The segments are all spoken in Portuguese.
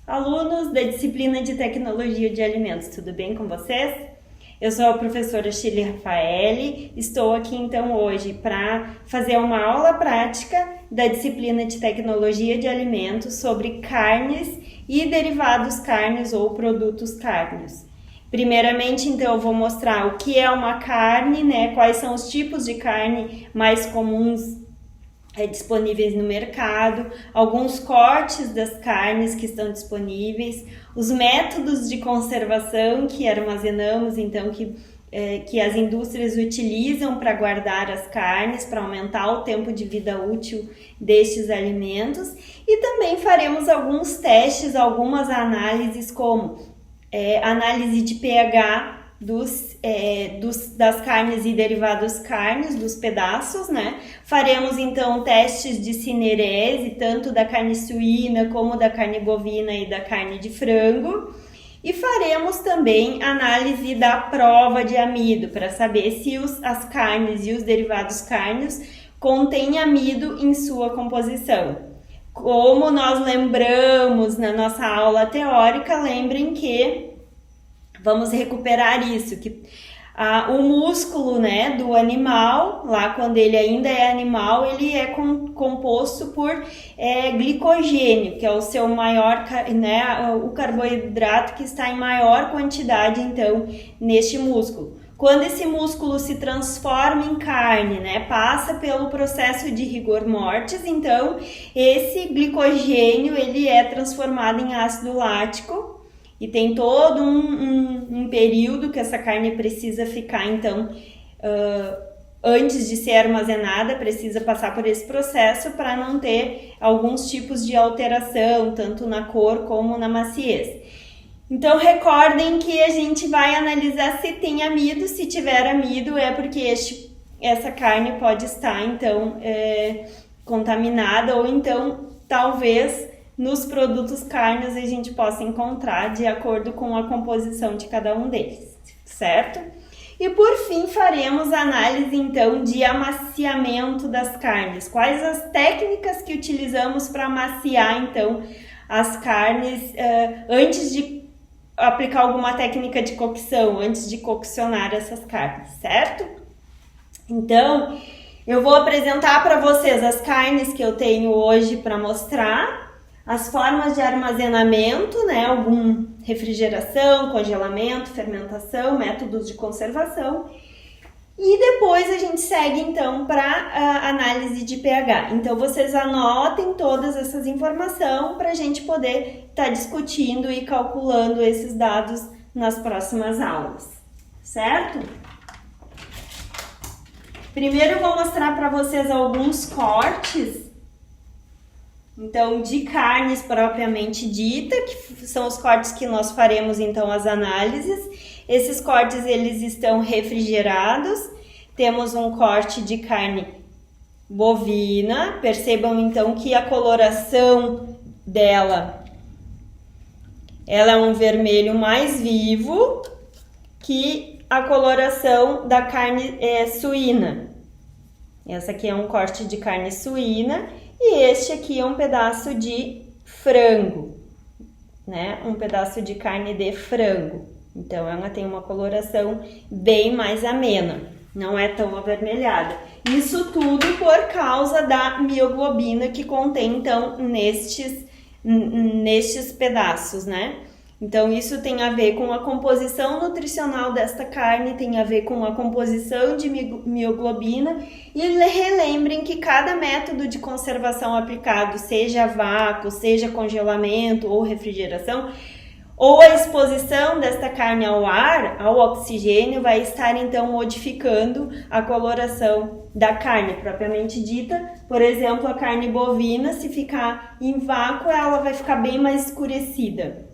Alunos da disciplina de Tecnologia de Alimentos, tudo bem com vocês? Eu sou a professora Shirley Rafaeli, estou aqui então hoje para fazer uma aula prática da disciplina de Tecnologia de Alimentos sobre carnes e derivados carnes ou produtos carnes. Primeiramente, então, eu vou mostrar o que é uma carne, né? Quais são os tipos de carne mais comuns disponíveis no mercado, alguns cortes das carnes que estão disponíveis, os métodos de conservação que armazenamos, então, que as indústrias utilizam para guardar as carnes, para aumentar o tempo de vida útil destes alimentos, e também faremos alguns testes, algumas análises, como análise de pH das carnes e derivados carnes, dos pedaços, né? Faremos então testes de cinerese, tanto da carne suína como da carne bovina e da carne de frango. E faremos também análise da prova de amido, para saber se as carnes e os derivados carnes contêm amido em sua composição. Como nós lembramos na nossa aula teórica, lembrem que vamos recuperar isso, que o músculo, né, do animal, lá quando ele ainda é animal, ele é composto por glicogênio, que é o seu maior, né, o carboidrato que está em maior quantidade, então, neste músculo. Quando esse músculo se transforma em carne, né, passa pelo processo de rigor mortis, então, esse glicogênio, ele é transformado em ácido lático, e tem todo um período que essa carne precisa ficar, então, antes de ser armazenada, precisa passar por esse processo para não ter alguns tipos de alteração, tanto na cor como na maciez. Então, recordem que a gente vai analisar se tem amido. Se tiver amido, é porque essa carne pode estar, então, contaminada, ou então, talvez, nos produtos carnes a gente possa encontrar de acordo com a composição de cada um deles, certo? E por fim faremos análise então de amaciamento das carnes. Quais as técnicas que utilizamos para amaciar então as carnes antes de aplicar alguma técnica de cocção, antes de coccionar essas carnes, certo? Então, eu vou apresentar para vocês as carnes que eu tenho hoje para mostrar, as formas de armazenamento, né, algum refrigeração, congelamento, fermentação, métodos de conservação. E depois a gente segue então para a análise de pH. Então vocês anotem todas essas informações para a gente poder estar discutindo e calculando esses dados nas próximas aulas, certo? Primeiro eu vou mostrar para vocês alguns cortes, então, de carnes propriamente dita, que são os cortes que nós faremos, então, as análises. Esses cortes, eles estão refrigerados. Temos um corte de carne bovina. Percebam, então, que a coloração dela, ela é um vermelho mais vivo que a coloração da carne suína. Essa aqui é um corte de carne suína. E este aqui é um pedaço de frango, né? Um pedaço de carne de frango. Então, ela tem uma coloração bem mais amena, não é tão avermelhada. Isso tudo por causa da mioglobina que contém, então, nestes pedaços, né? Então, isso tem a ver com a composição nutricional desta carne, tem a ver com a composição de mioglobina. E relembrem que cada método de conservação aplicado, seja vácuo, seja congelamento ou refrigeração, ou a exposição desta carne ao ar, ao oxigênio, vai estar então modificando a coloração da carne propriamente dita. Por exemplo, a carne bovina, se ficar em vácuo, ela vai ficar bem mais escurecida.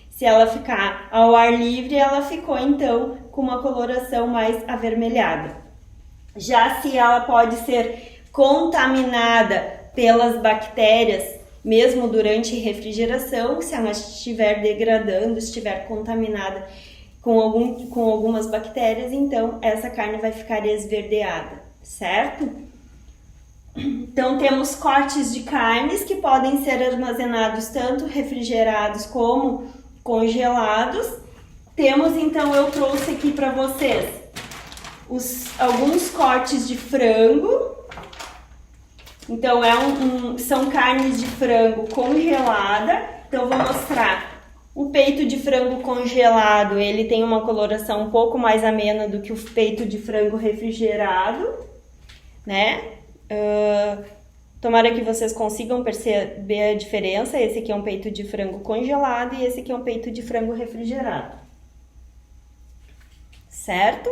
Se ela ficar ao ar livre, ela ficou então com uma coloração mais avermelhada. Já se ela pode ser contaminada pelas bactérias, mesmo durante refrigeração, se ela estiver degradando, estiver contaminada com algumas bactérias, então essa carne vai ficar esverdeada, certo? Então temos cortes de carnes que podem ser armazenados tanto refrigerados como congelados. Temos então, eu trouxe aqui para vocês alguns cortes de frango. Então são carnes de frango congelada. Então vou mostrar o peito de frango congelado. Ele tem uma coloração um pouco mais amena do que o peito de frango refrigerado, né? Tomara que vocês consigam perceber a diferença. Esse aqui é um peito de frango congelado e esse aqui é um peito de frango refrigerado, certo?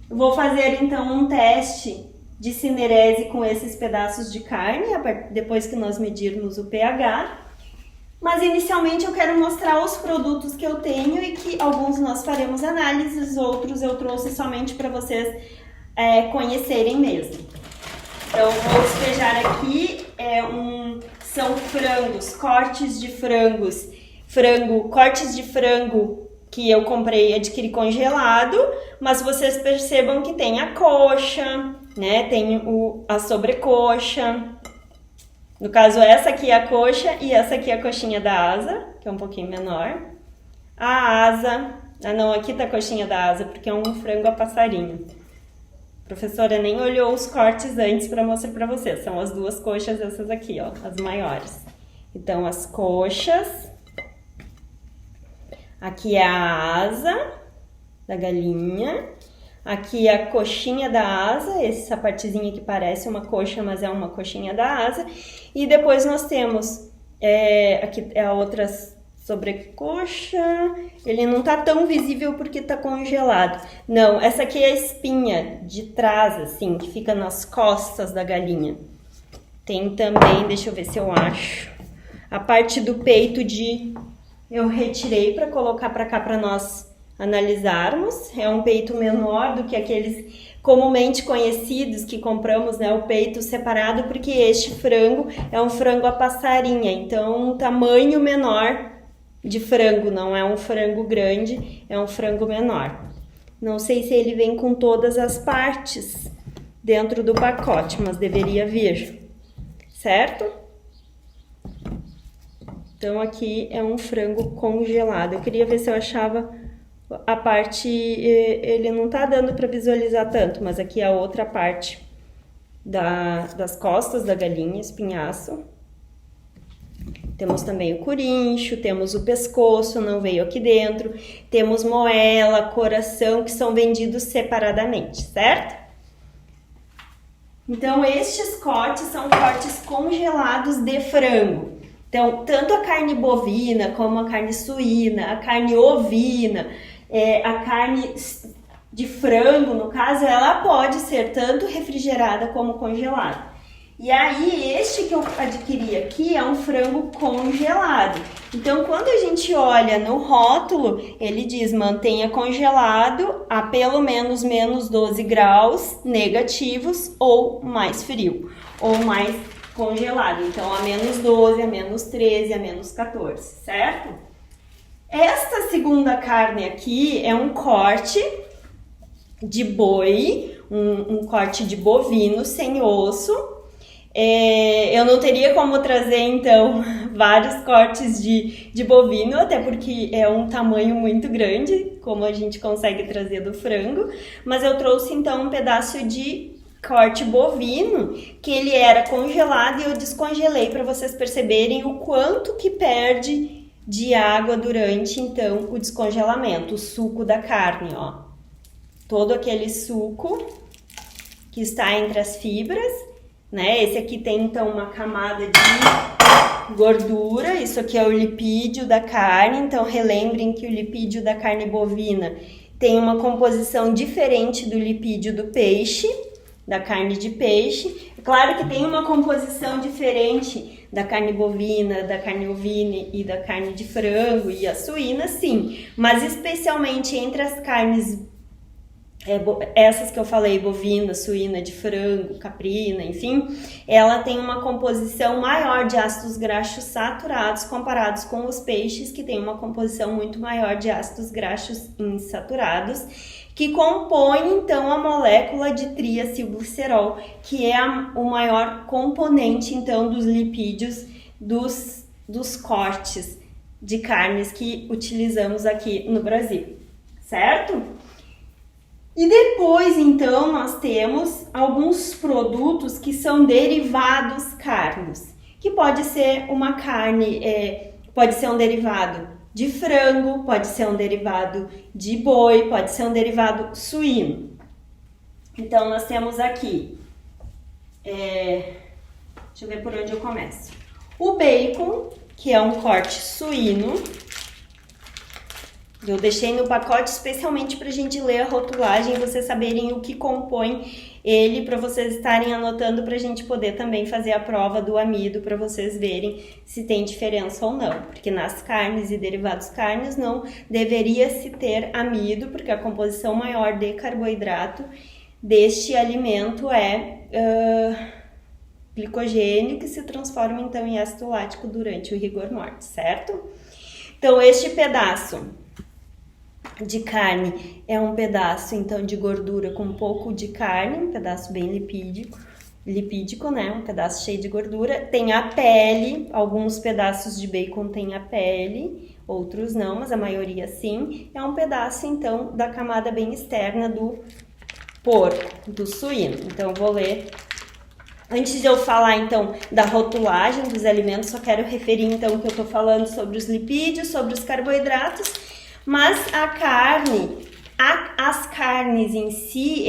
Eu vou fazer então um teste de cinerese com esses pedaços de carne, depois que nós medirmos o pH. Mas inicialmente eu quero mostrar os produtos que eu tenho e que alguns nós faremos análises, outros eu trouxe somente para vocês conhecerem mesmo. Então vou despejar aqui, são frangos, cortes de frango que eu comprei e adquiri congelado, mas vocês percebam que tem a coxa, né? Tem a sobrecoxa. No caso, essa aqui é a coxa e essa aqui é a coxinha da asa, que é um pouquinho menor. A asa, não, aqui tá a coxinha da asa, porque é um frango a passarinho. A professora nem olhou os cortes antes para mostrar para vocês. São as duas coxas, essas aqui, ó, as maiores. Então, as coxas. Aqui é a asa da galinha. Aqui é a coxinha da asa, essa partezinha que parece uma coxa, mas é uma coxinha da asa. E depois nós temos, aqui é a outra sobrecoxa. Ele não tá tão visível porque tá congelado. Não, essa aqui é a espinha de trás, assim, que fica nas costas da galinha. Tem também, deixa eu ver se eu acho, a parte do peito eu retirei para colocar para cá para nós analisarmos. É um peito menor do que aqueles comumente conhecidos que compramos, né, o peito separado, porque este frango é um frango a passarinha, então um tamanho menor de frango, não é um frango grande, é um frango menor. Não sei se ele vem com todas as partes dentro do pacote, mas deveria vir, certo? Então aqui é um frango congelado. Eu queria ver se eu achava a parte, ele não tá dando para visualizar tanto, mas aqui é a outra parte das costas da galinha, espinhaço. Temos também o corincho, temos o pescoço, não veio aqui dentro. Temos moela, coração, que são vendidos separadamente, certo? Então, estes cortes são cortes congelados de frango. Então, tanto a carne bovina, como a carne suína, a carne ovina, a carne de frango, no caso, ela pode ser tanto refrigerada como congelada. E aí, este que eu adquiri aqui é um frango congelado. Então, quando a gente olha no rótulo, ele diz mantenha congelado a pelo menos menos 12 graus negativos ou mais frio, ou mais congelado. Então, a menos 12, a menos 13, a menos 14, certo? Esta segunda carne aqui é um corte de boi, um corte de bovino sem osso. Eu não teria como trazer, então, vários cortes de bovino, até porque é um tamanho muito grande, como a gente consegue trazer do frango. Mas eu trouxe, então, um pedaço de corte bovino, que ele era congelado e eu descongelei para vocês perceberem o quanto que perde de água durante, então, o descongelamento, o suco da carne, ó. Todo aquele suco que está entre as fibras, né? Esse aqui tem, então, uma camada de gordura, isso aqui é o lipídio da carne, então relembrem que o lipídio da carne bovina tem uma composição diferente do lipídio do peixe, da carne de peixe. É claro que tem uma composição diferente da carne bovina, da carne ovina e da carne de frango e a suína, sim, mas especialmente entre as carnes essas que eu falei, bovina, suína, de frango, caprina, enfim, ela tem uma composição maior de ácidos graxos saturados comparados com os peixes, que tem uma composição muito maior de ácidos graxos insaturados, que compõe então a molécula de triacilglicerol, que é o maior componente então dos lipídios dos cortes de carnes que utilizamos aqui no Brasil, certo? E depois então nós temos alguns produtos que são derivados carnes, que pode ser uma carne, pode ser um derivado de frango, pode ser um derivado de boi, pode ser um derivado suíno. Então nós temos aqui, deixa eu ver por onde eu começo. O bacon, que é um corte suíno. Eu deixei no pacote especialmente para a gente ler a rotulagem e vocês saberem o que compõe ele, para vocês estarem anotando, para a gente poder também fazer a prova do amido, para vocês verem se tem diferença ou não. Porque nas carnes e derivados carnes não deveria se ter amido, porque a composição maior de carboidrato deste alimento é glicogênio, que se transforma então em ácido lático durante o rigor mortis, certo? Então este pedaço de carne é um pedaço então de gordura com um pouco de carne, um pedaço bem lipídico, né? Um pedaço cheio de gordura. Tem a pele, alguns pedaços de bacon tem a pele, outros não, mas a maioria sim. É um pedaço então da camada bem externa do porco, do suíno. Então vou ler. Antes de eu falar então da rotulagem dos alimentos, só quero referir então que eu tô falando sobre os lipídios, sobre os carboidratos. Mas a carne, as carnes em si,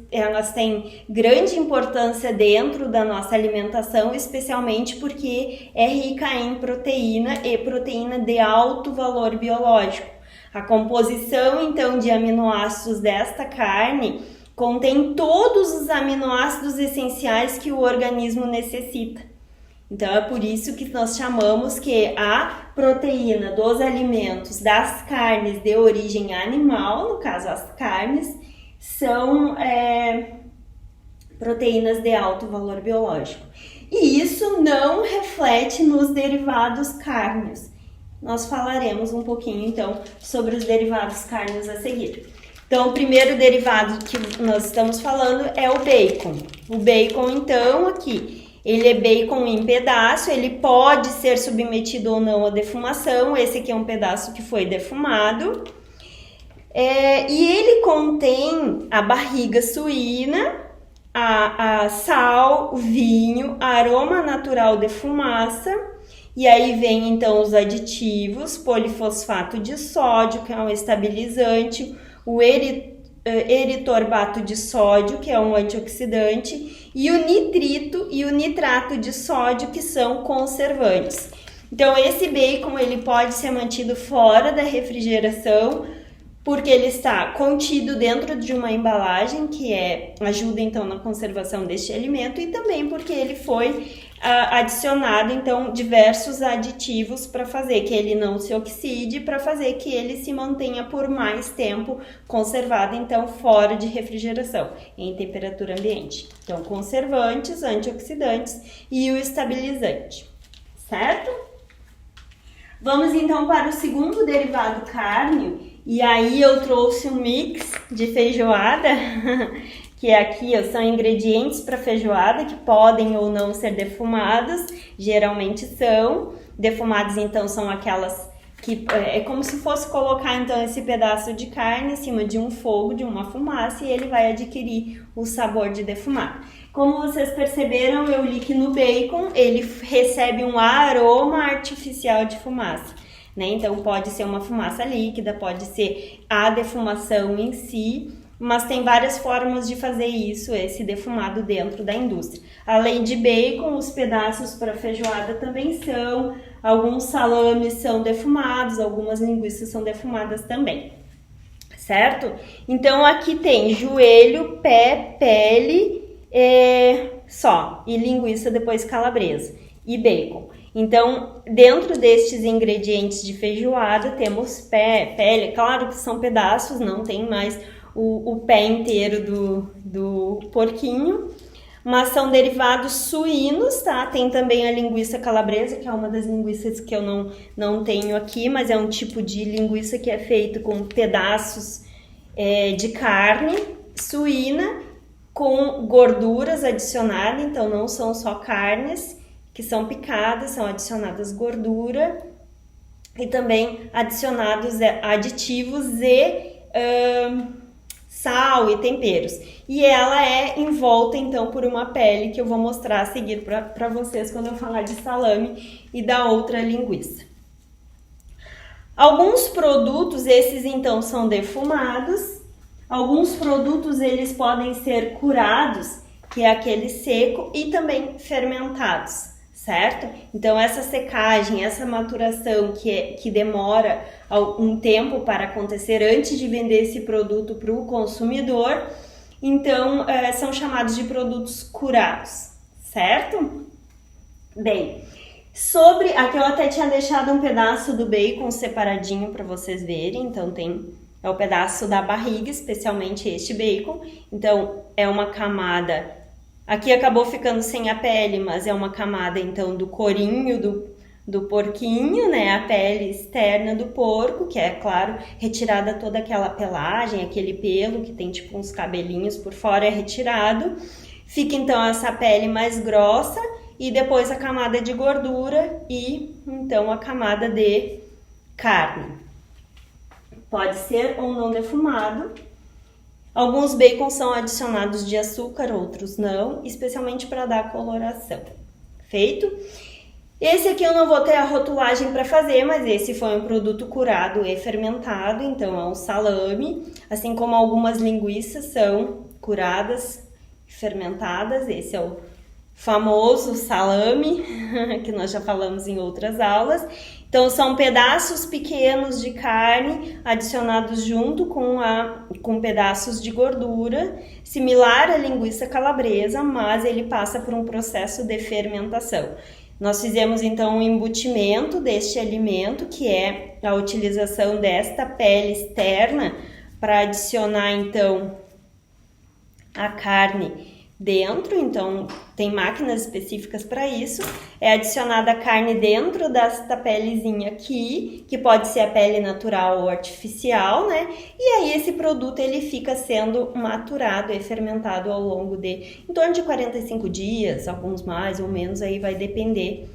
elas têm grande importância dentro da nossa alimentação, especialmente porque é rica em proteína e proteína de alto valor biológico. A composição, então, de aminoácidos desta carne contém todos os aminoácidos essenciais que o organismo necessita. Então é por isso que nós chamamos que a proteína dos alimentos, das carnes de origem animal, no caso as carnes, são proteínas de alto valor biológico. E isso não reflete nos derivados cárneos. Nós falaremos um pouquinho então sobre os derivados cárneos a seguir. Então o primeiro derivado que nós estamos falando é o bacon. O bacon então aqui, ele é bacon em pedaço, ele pode ser submetido ou não à defumação. Esse aqui é um pedaço que foi defumado. E ele contém a barriga suína, a sal, o vinho, aroma natural de fumaça. E aí vem então os aditivos, polifosfato de sódio, que é um estabilizante, o eritorbato de sódio, que é um antioxidante, e o nitrito e o nitrato de sódio, que são conservantes. Então esse bacon ele pode ser mantido fora da refrigeração, porque ele está contido dentro de uma embalagem que ajuda então na conservação deste alimento, e também porque ele foi adicionado então diversos aditivos para fazer que ele não se oxide, para fazer que ele se mantenha por mais tempo conservado, então fora de refrigeração, em temperatura ambiente. Então conservantes, antioxidantes e o estabilizante, certo? Vamos então para o segundo derivado cárneo, e aí eu trouxe um mix de feijoada, que aqui são ingredientes para feijoada que podem ou não ser defumados, geralmente são. Defumados então são aquelas que é como se fosse colocar então esse pedaço de carne em cima de um fogo, de uma fumaça, e ele vai adquirir o sabor de defumado. Como vocês perceberam, eu li que no bacon ele recebe um aroma artificial de fumaça, né? Então pode ser uma fumaça líquida, pode ser a defumação em si, mas tem várias formas de fazer isso, esse defumado dentro da indústria. Além de bacon, os pedaços para feijoada também são, alguns salames são defumados, algumas linguiças são defumadas também, certo? Então aqui tem joelho, pé, pele, só, e linguiça depois calabresa, e bacon. Então, dentro destes ingredientes de feijoada, temos pé, pele, claro que são pedaços, não tem mais o pé inteiro do porquinho, mas são derivados suínos, tá? Tem também a linguiça calabresa, que é uma das linguiças que eu não tenho aqui, mas é um tipo de linguiça que é feito com pedaços de carne suína com gorduras adicionadas, então não são só carnes que são picadas, são adicionadas gordura e também adicionados aditivos e sal e temperos. E ela é envolta então por uma pele que eu vou mostrar a seguir para vocês quando eu falar de salame e da outra linguiça. Alguns produtos, esses então são defumados. Alguns produtos eles podem ser curados, que é aquele seco, e também fermentados, certo? Então essa secagem, essa maturação que demora um tempo para acontecer antes de vender esse produto para o consumidor, então são chamados de produtos curados, certo? Bem, aqui eu até tinha deixado um pedaço do bacon separadinho para vocês verem, então é o pedaço da barriga, especialmente este bacon. Então é uma camada, aqui acabou ficando sem a pele, mas é uma camada então do corinho do porquinho, né? A pele externa do porco, que é, claro, retirada toda aquela pelagem, aquele pelo que tem tipo uns cabelinhos por fora é retirado. Fica então essa pele mais grossa e depois a camada de gordura e então a camada de carne. Pode ser ou não defumado. Alguns bacons são adicionados de açúcar, outros não, especialmente para dar coloração. Feito? Esse aqui eu não vou ter a rotulagem para fazer, mas esse foi um produto curado e fermentado, então é um salame, assim como algumas linguiças são curadas e fermentadas. Esse é o famoso salame, que nós já falamos em outras aulas. Então são pedaços pequenos de carne adicionados junto com pedaços de gordura, similar à linguiça calabresa, mas ele passa por um processo de fermentação. Nós fizemos então um embutimento deste alimento, que é a utilização desta pele externa para adicionar então a carne dentro, então tem máquinas específicas para isso. É adicionada a carne dentro desta pelezinha aqui, que pode ser a pele natural ou artificial, né? E aí esse produto ele fica sendo maturado e fermentado ao longo de em torno de 45 dias, alguns mais ou menos, aí vai depender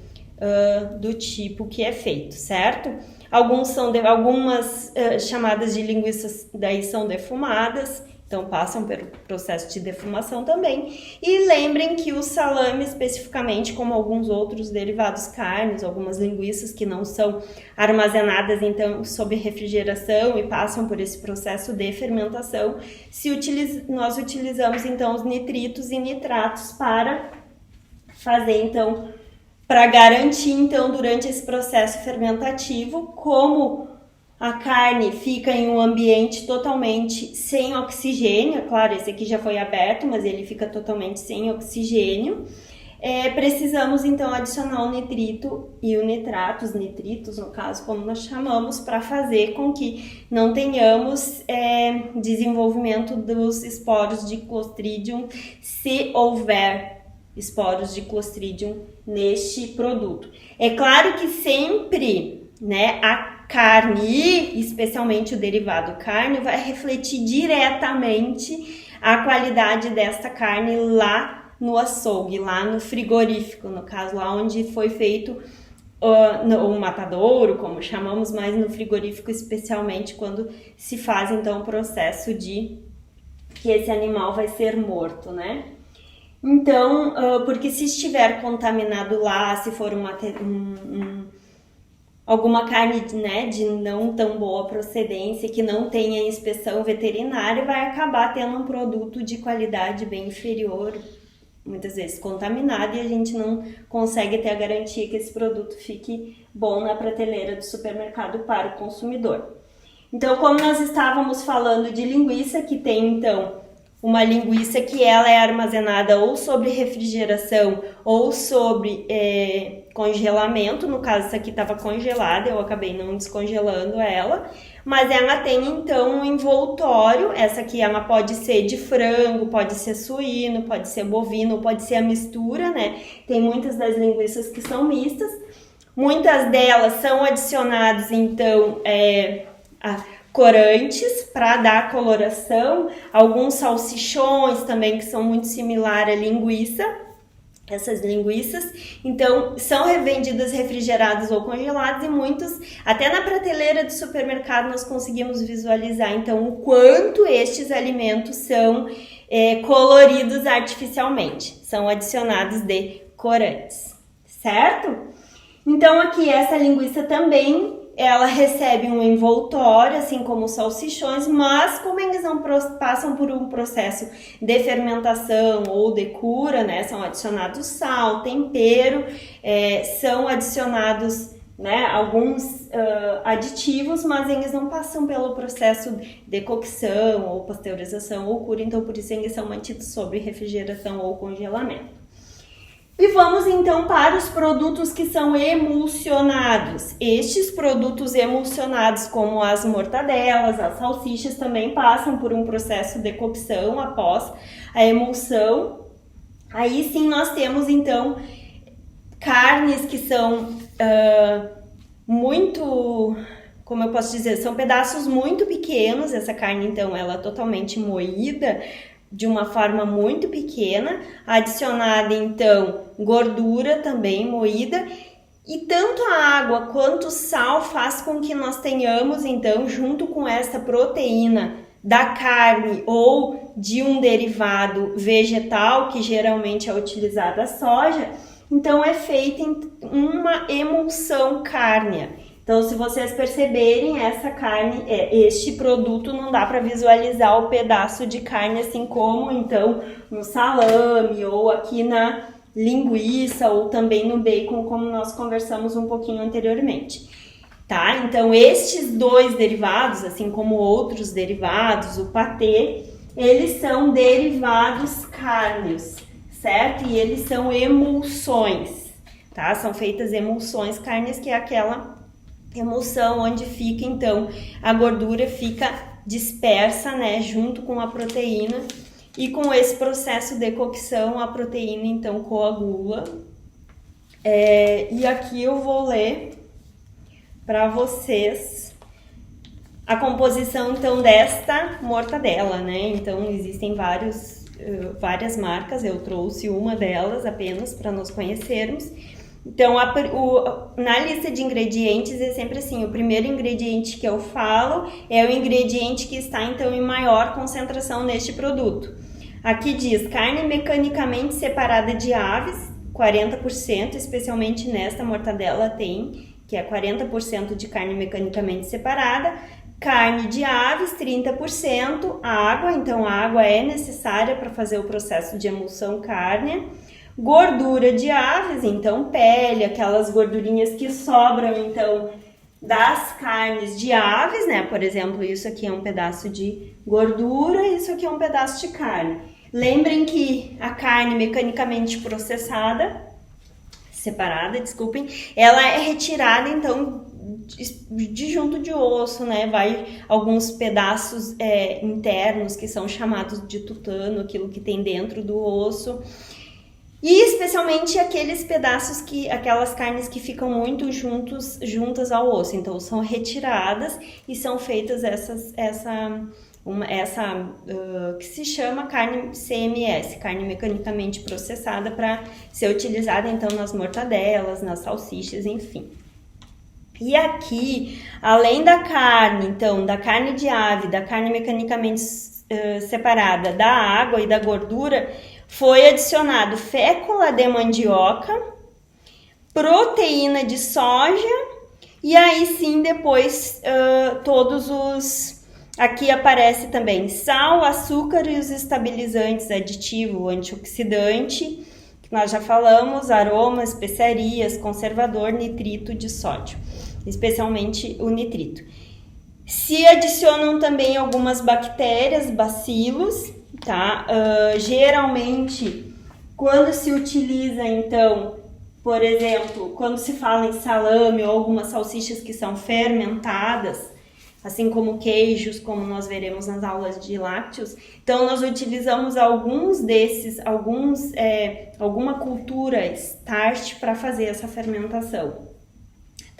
do tipo que é feito, certo? Algumas chamadas de linguiças daí são defumadas, então passam pelo processo de defumação também. E lembrem que o salame especificamente, como alguns outros derivados carnes, algumas linguiças que não são armazenadas então sob refrigeração e passam por esse processo de fermentação, nós utilizamos então os nitritos e nitratos para fazer então, para garantir então durante esse processo fermentativo, como a carne fica em um ambiente totalmente sem oxigênio. Claro, esse aqui já foi aberto, mas ele fica totalmente sem oxigênio. Precisamos então adicionar o nitrito e o nitrato, os nitritos no caso, como nós chamamos, para fazer com que não tenhamos desenvolvimento dos esporos de Clostridium, se houver esporos de Clostridium neste produto. É claro que sempre, né, a carne e especialmente o derivado carne vai refletir diretamente a qualidade desta carne lá no açougue, lá no frigorífico, no caso lá onde foi feito o matadouro, como chamamos, mas no frigorífico especialmente quando se faz então o processo de que esse animal vai ser morto, né? Então, porque se estiver contaminado lá, se for alguma carne, né, de não tão boa procedência, que não tenha inspeção veterinária, vai acabar tendo um produto de qualidade bem inferior, muitas vezes contaminado, e a gente não consegue ter a garantia que esse produto fique bom na prateleira do supermercado para o consumidor. Então, como nós estávamos falando de linguiça, que tem então uma linguiça que ela é armazenada ou sobre refrigeração ou sobre congelamento. No caso, essa aqui estava congelada, eu acabei não descongelando ela. Mas ela tem então um envoltório. Essa aqui ela pode ser de frango, pode ser suíno, pode ser bovino, pode ser a mistura, né? Tem muitas das linguiças que são mistas. Muitas delas são adicionadas então corantes para dar coloração, alguns salsichões também que são muito similares à linguiça, essas linguiças, então são revendidas refrigeradas ou congeladas e muitos, até na prateleira do supermercado nós conseguimos visualizar então o quanto estes alimentos são coloridos artificialmente, são adicionados de corantes, certo? Então aqui essa linguiça também ela recebe um envoltório, assim como os salsichões, mas como eles não passam por um processo de fermentação ou de cura, né, são adicionados sal, tempero, são adicionados, né, alguns aditivos, mas eles não passam pelo processo de cocção ou pasteurização ou cura, então por isso eles são mantidos sob refrigeração ou congelamento. E vamos então para os produtos que são emulsionados. Estes produtos emulsionados, como as mortadelas, as salsichas, também passam por um processo de cocção após a emulsão. Aí sim nós temos então carnes que são muito, como eu posso dizer, são pedaços muito pequenos. Essa carne então ela é totalmente moída de uma forma muito pequena, adicionada então gordura também moída, e tanto a água quanto o sal faz com que nós tenhamos então, junto com essa proteína da carne ou de um derivado vegetal, que geralmente é utilizada a soja, então é feita uma emulsão cárnea. Então, se vocês perceberem, essa carne, este produto não dá para visualizar o pedaço de carne assim como, então, no salame ou aqui na linguiça ou também no bacon, como nós conversamos um pouquinho anteriormente, tá? Então, estes dois derivados, assim como outros derivados, o patê, eles são derivados cárneos, certo? E eles são emulsões, tá? São feitas emulsões cárneas, que é aquela emulsão onde fica então a gordura fica dispersa, né, junto com a proteína, e com esse processo de cocção a proteína então coagula. E aqui eu vou ler para vocês a composição então desta mortadela, né? Então existem várias marcas, eu trouxe uma delas apenas para nós conhecermos. Então, na lista de ingredientes é sempre assim, o primeiro ingrediente que eu falo é o ingrediente que está, então, em maior concentração neste produto. Aqui diz carne mecanicamente separada de aves, 40%, especialmente nesta mortadela tem, que é 40% de carne mecanicamente separada, carne de aves, 30%, água, então a água é necessária para fazer o processo de emulsão cárnea, gordura de aves, então pele, aquelas gordurinhas que sobram então das carnes de aves, né? Por exemplo, isso aqui é um pedaço de gordura, isso aqui é um pedaço de carne. Lembrem que a carne mecanicamente separada, desculpem, ela é retirada então de junto de osso, né? Vai alguns pedaços internos que são chamados de tutano, aquilo que tem dentro do osso. E especialmente aqueles pedaços aquelas carnes que ficam muito juntas ao osso, então são retiradas e são feitas que se chama carne CMS, carne mecanicamente processada, para ser utilizada então nas mortadelas, nas salsichas, enfim. E aqui, além da carne, então, da carne de ave, da carne mecanicamente separada, da água e da gordura, foi adicionado fécula de mandioca, proteína de soja, e aí sim depois aqui aparece também sal, açúcar e os estabilizantes, aditivo, antioxidante, que nós já falamos, aromas, especiarias, conservador, nitrito de sódio, especialmente o nitrito. Se adicionam também algumas bactérias, bacilos, tá? Geralmente, quando se utiliza, então, por exemplo, quando se fala em salame ou algumas salsichas que são fermentadas, assim como queijos, como nós veremos nas aulas de lácteos, então nós utilizamos alguma cultura starch para fazer essa fermentação,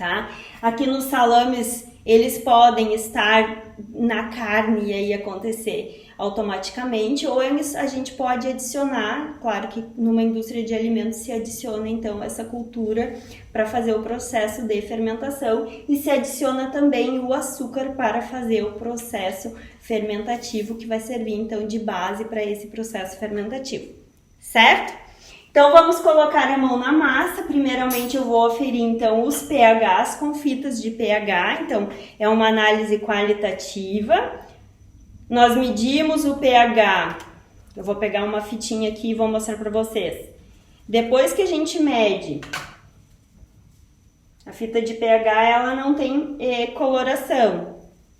tá? Aqui nos salames, eles podem estar na carne e aí acontecer automaticamente, ou a gente pode adicionar, claro que numa indústria de alimentos se adiciona então essa cultura para fazer o processo de fermentação e se adiciona também o açúcar para fazer o processo fermentativo, que vai servir então de base para esse processo fermentativo, certo? Então vamos colocar a mão na massa. Primeiramente eu vou aferir então os pHs com fitas de pH, então é uma análise qualitativa. Nós medimos o pH, eu vou pegar uma fitinha aqui e vou mostrar para vocês. Depois que a gente mede, a fita de pH ela não tem coloração.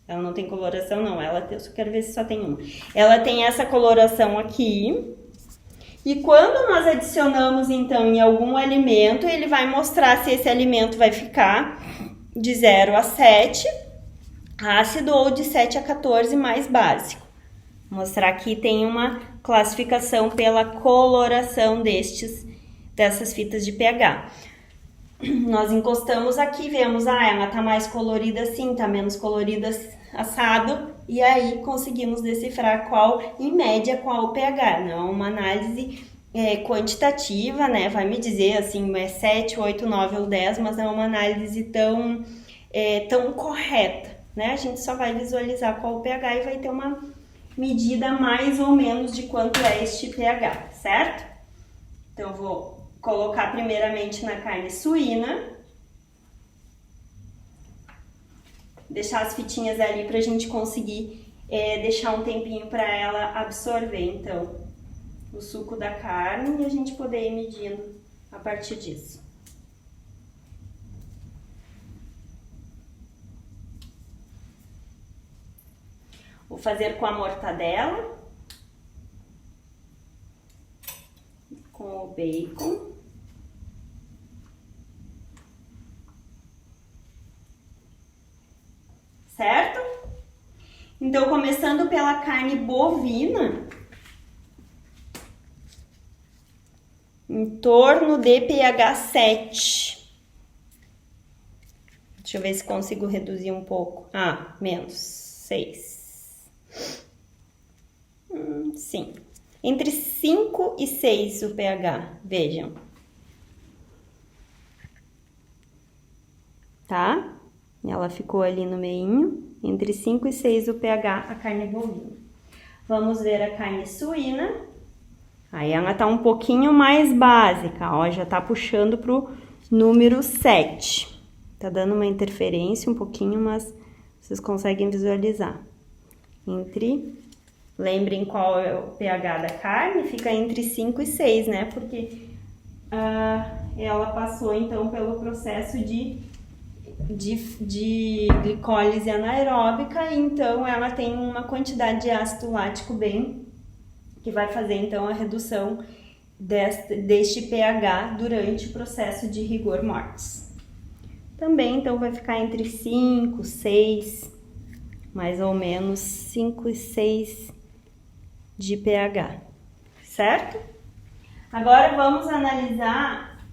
Ela não tem coloração não, eu só quero ver se só tem uma. Ela tem essa coloração aqui. E quando nós adicionamos então em algum alimento, ele vai mostrar se esse alimento vai ficar de 0 a 7, ácido, ou de 7 a 14 mais básico. Vou mostrar aqui, tem uma classificação pela coloração dessas fitas de pH. Nós encostamos aqui, vemos, ela tá mais colorida assim, tá menos colorida assado, e aí conseguimos decifrar em média, qual o pH. Não é uma análise quantitativa, né? Vai me dizer assim, é 7, 8, 9 ou 10, mas não é uma análise tão correta, né? A gente só vai visualizar qual o pH e vai ter uma medida mais ou menos de quanto é este pH, certo? Então, eu vou colocar primeiramente na carne suína, deixar as fitinhas ali pra gente conseguir deixar um tempinho para ela absorver, então, o suco da carne e a gente poder ir medindo a partir disso. Vou fazer com a mortadela, com o bacon. Certo? Então, começando pela carne bovina, em torno de pH 7. Deixa eu ver se consigo reduzir um pouco. Menos 6. Sim. Entre 5 e 6 o pH, vejam. Tá? Ela ficou ali no meinho, entre 5 e 6 o pH, a carne bovina. Vamos ver a carne suína. Aí ela tá um pouquinho mais básica, ó, já tá puxando pro número 7. Tá dando uma interferência um pouquinho, mas vocês conseguem visualizar. Lembrem qual é o pH da carne, fica entre 5 e 6, né? Porque ela passou, então, pelo processo de glicólise anaeróbica, então ela tem uma quantidade de ácido lático que vai fazer, então, a redução deste pH durante o processo de rigor mortis. Também, então, vai ficar entre 5, 6, mais ou menos 5 e 6 de pH, certo? Agora vamos analisar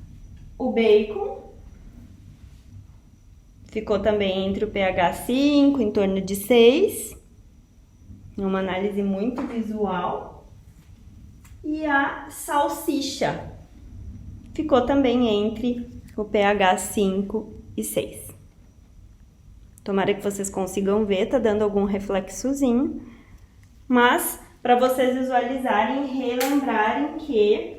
o bacon. Ficou também entre o pH 5, em torno de 6. Uma análise muito visual. E a salsicha ficou também entre o pH 5 e 6. Tomara que vocês consigam ver, tá dando algum reflexozinho. Mas, para vocês visualizarem e relembrarem que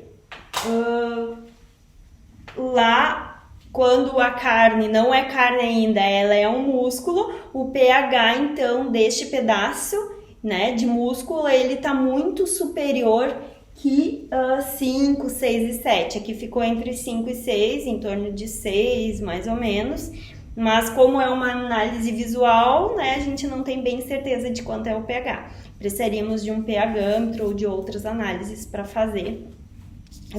lá, quando a carne não é carne ainda, ela é um músculo, o pH, então, deste pedaço, né, de músculo, ele tá muito superior que 5, 6 e 7. Aqui ficou entre 5 e 6, em torno de 6, mais ou menos. Mas como é uma análise visual, né, a gente não tem bem certeza de quanto é o pH. Precisaríamos de um pHmetro ou de outras análises para fazer,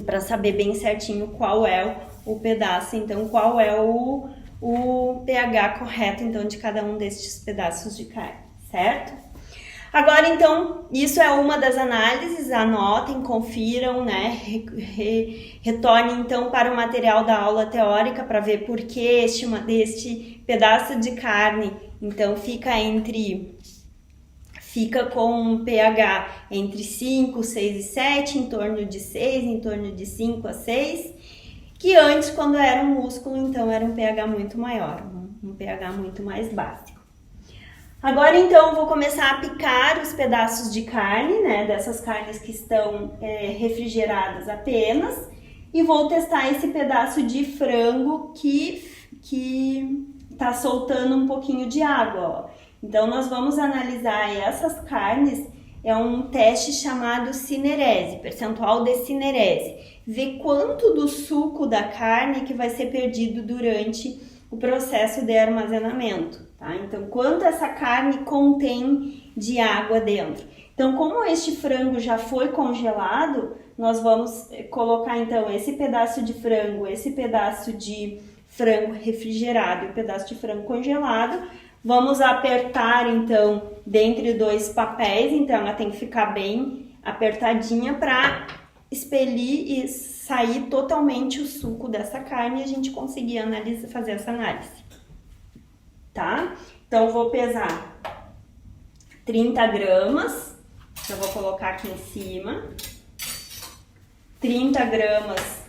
para saber bem certinho qual é o pedaço, então qual é o pH correto, então, de cada um destes pedaços de carne, certo? Agora, então, isso é uma das análises, anotem, confiram, né? Retornem, então, para o material da aula teórica para ver por que este pedaço de carne, então, fica com um pH entre 5, 6 e 7, em torno de 6, em torno de 5 a 6, que antes, quando era um músculo, então, era um pH muito maior, um pH muito mais básico. Agora, então, eu vou começar a picar os pedaços de carne, né, dessas carnes que estão refrigeradas apenas, e vou testar esse pedaço de frango que tá soltando um pouquinho de água, ó. Então, nós vamos analisar essas carnes, é um teste chamado cinerese, percentual de cinerese. Ver quanto do suco da carne que vai ser perdido durante o processo de armazenamento, tá? Então, quanto essa carne contém de água dentro. Então, como este frango já foi congelado, nós vamos colocar, então, esse pedaço de frango refrigerado e o pedaço de frango congelado. Vamos apertar, então, dentre dois papéis, então ela tem que ficar bem apertadinha para expelir e sair totalmente o suco dessa carne e a gente conseguir fazer essa análise, tá? Então, eu vou pesar 30 gramas, eu vou colocar aqui em cima, 30 gramas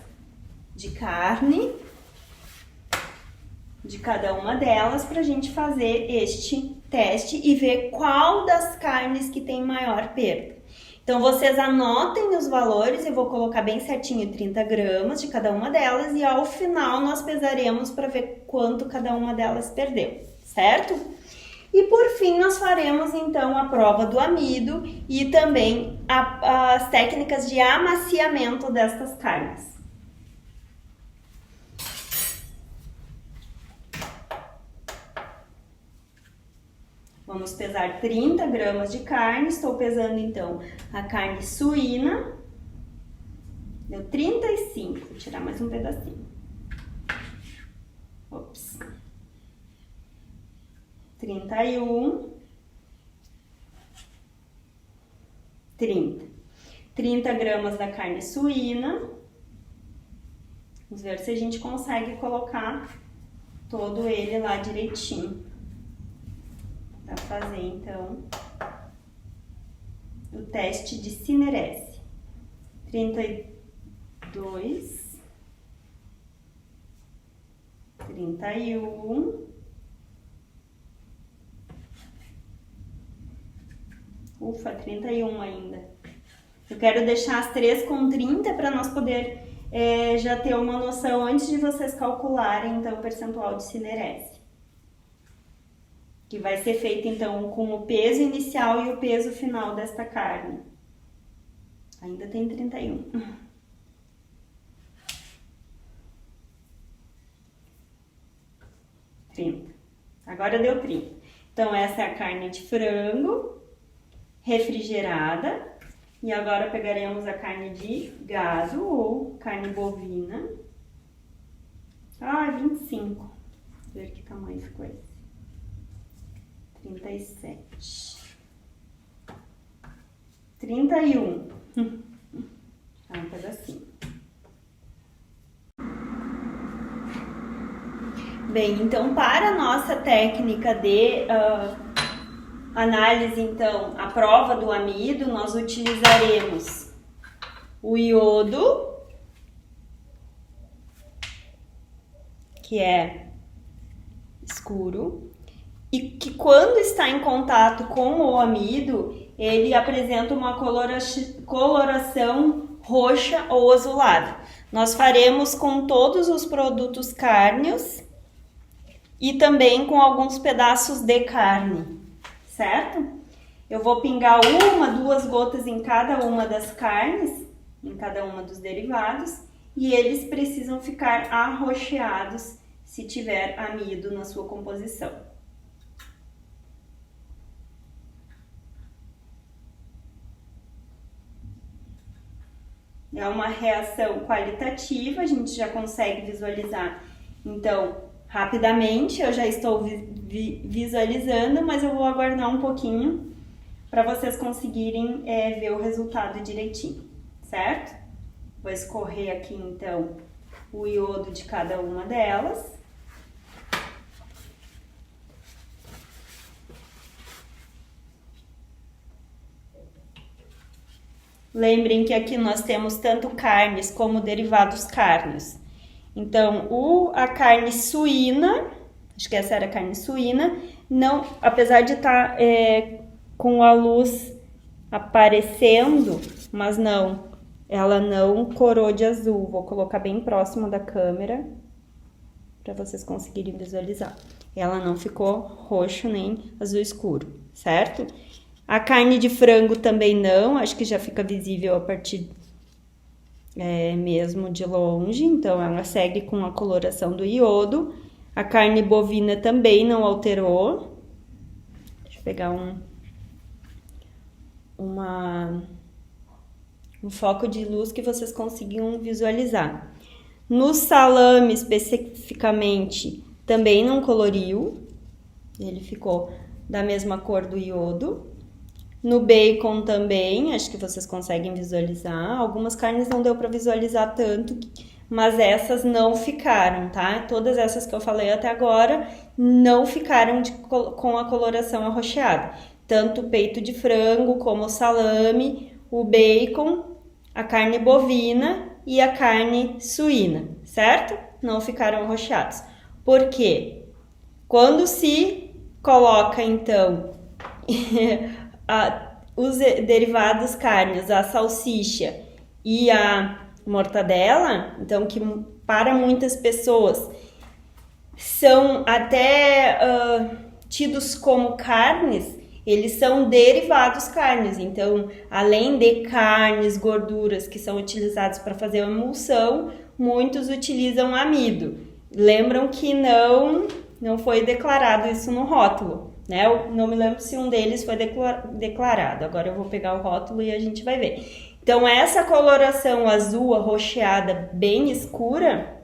de carne, de cada uma delas, para a gente fazer este teste e ver qual das carnes que tem maior perda. Então, vocês anotem os valores, eu vou colocar bem certinho 30 gramas de cada uma delas e ao final nós pesaremos para ver quanto cada uma delas perdeu, certo? E por fim, nós faremos então a prova do amido e também as técnicas de amaciamento destas carnes. Vamos pesar 30 gramas de carne, estou pesando então a carne suína, deu 35, vou tirar mais um pedacinho. Ops. 31, 30. 30 gramas da carne suína. Vamos ver se a gente consegue colocar todo ele lá direitinho. Para fazer, então, o teste de cinerese. 32, 31, ufa, 31 ainda. Eu quero deixar as três com 30 para nós poder já ter uma noção antes de vocês calcularem, então, o percentual de cinerese. Que vai ser feito, então, com o peso inicial e o peso final desta carne. Ainda tem 31. Agora deu 30. Então, essa é a carne de frango refrigerada. E agora pegaremos a carne de gado ou carne bovina. 25. Vou ver que tamanho ficou esse. 37. 31. Um pedacinho. Bem, então para a nossa técnica de análise, então, a prova do amido, nós utilizaremos o iodo, que é escuro, e que quando está em contato com o amido, ele apresenta uma coloração roxa ou azulada. Nós faremos com todos os produtos cárneos e também com alguns pedaços de carne, certo? Eu vou pingar 1, 2 gotas em cada uma das carnes, em cada uma dos derivados, e eles precisam ficar arroxeados se tiver amido na sua composição. É uma reação qualitativa, a gente já consegue visualizar, então, rapidamente. Eu já estou visualizando, mas eu vou aguardar um pouquinho para vocês conseguirem ver o resultado direitinho, certo? Vou escorrer aqui então o iodo de cada uma delas. Lembrem que aqui nós temos tanto carnes como derivados cárneos. Então, a carne suína, acho que essa era a carne suína, não, apesar de estar com a luz aparecendo, mas não, ela não corou de azul. Vou colocar bem próximo da câmera para vocês conseguirem visualizar. Ela não ficou roxo nem azul escuro, certo? A carne de frango também não, acho que já fica visível a partir mesmo de longe, então ela segue com a coloração do iodo. A carne bovina também não alterou. Deixa eu pegar um foco de luz que vocês consigam visualizar. No salame especificamente também não coloriu, ele ficou da mesma cor do iodo. No bacon também, acho que vocês conseguem visualizar. Algumas carnes não deu para visualizar tanto, mas essas não ficaram, tá? Todas essas que eu falei até agora não ficaram com a coloração arroxeada. Tanto o peito de frango, como o salame, o bacon, a carne bovina e a carne suína, certo? Não ficaram arroxeados. Por quê? Quando se coloca, então, os derivados cárneos, a salsicha e a mortadela, então que para muitas pessoas são até tidos como carnes, eles são derivados cárneos. Então, além de carnes, gorduras que são utilizadas para fazer a emulsão, muitos utilizam amido. Lembram que não foi declarado isso no rótulo, né? Eu não me lembro se um deles foi declarado. Agora eu vou pegar o rótulo e a gente vai ver. Então, essa coloração azul arroxeada bem escura,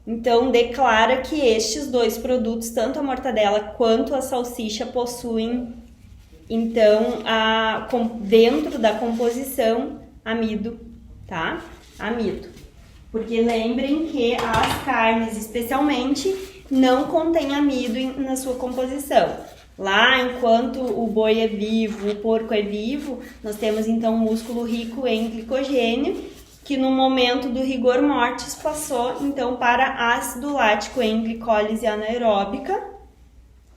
então declara que estes dois produtos, tanto a mortadela quanto a salsicha, possuem, então, dentro da composição, amido, tá? Amido. Porque lembrem que as carnes, especialmente, não contém amido na sua composição. Lá, enquanto o boi é vivo, o porco é vivo, nós temos então um músculo rico em glicogênio, que no momento do rigor mortis passou então para ácido lático em glicólise anaeróbica,